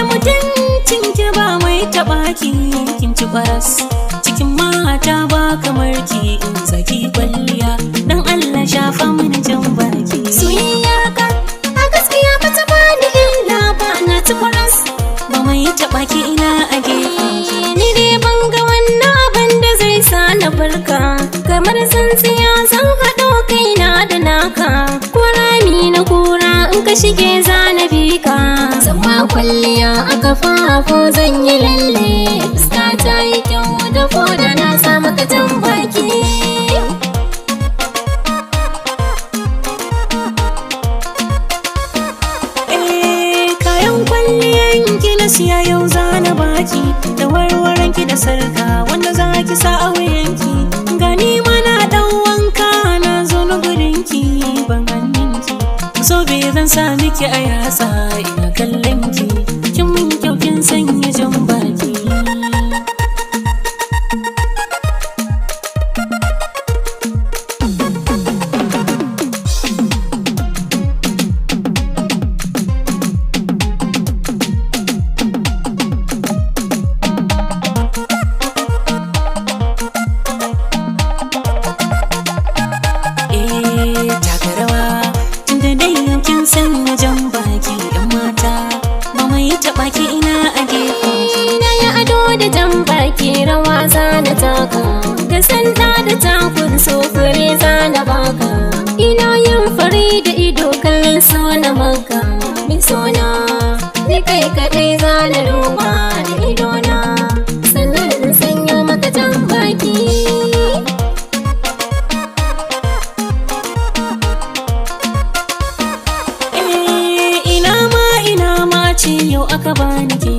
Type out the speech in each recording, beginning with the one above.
mutuncin ki ba mai taɓa ki, kin ci kwaras cikin mata ba kamar ki. In saki kwalliya dan Allah shafa mini jan baki. Soyayya ka a gaskiya ba ta bani illa ba, na ci kwaras ba mai taɓa ki ina a gefen ki. Ni dai ban ga wannan abin da zai sa na farka, kamar tsintsiya zan haɗo kaina da naka. Ko rami na kura in ka shige zanabi ka, zama kwalliya a kafafu zan yi lalle. Fuska ta yi kyau da foda na sa maka jan baki. Kayan kwalliyan ki na siya yau zana baki, da warwaran ki da sarka wanda za ki sa a wuyanki. Gani mana dan wanka na zo na gurin ki, ban hannun ki so bai zan sa miki a yatsa ina kallon ki. Kin min kyau kin sanya jan baki. Taka rawa tunda dai yau kin sanya jan baki. Yan mata ba mai taɓa ki ina a gefen ki. Na yi ado da jan baki, rawa zana taka, da sanda da takun sofure zana baka. Ina yin fari da ido kallon so na maka. Mai sona ni kai kaɗai zana duba da idona, sannan in sanya maka jan baki. Yau aka bani ke,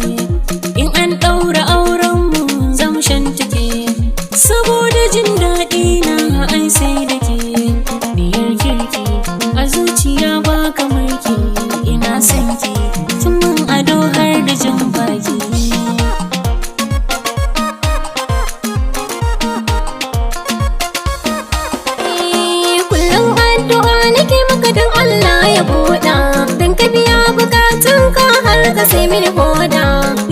in an ɗaura auren mu zam shantake. Saboda jin daɗi na ai sai da ke, biyar kirki a zuciya ba kamar ki. Ina son ki kin mun ado har da jan baki. Kullum addu'a nake maka don Allah ya buɗa, don ka biya bukatun ka har ka sai mini hoda.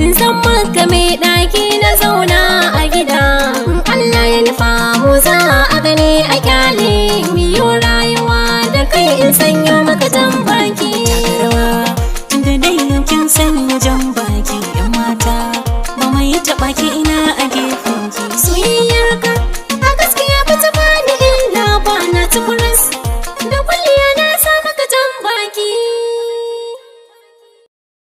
In san maka mai ɗaki na zauna a gida, in Allah ya nufa mu za a gani a kyale. Miyo rayuwa da kai in sanyo maka jan baki. Taka rawa tunda dai yau kin sanya jan baki. Yan mata ba mai taɓa ki ina a gefen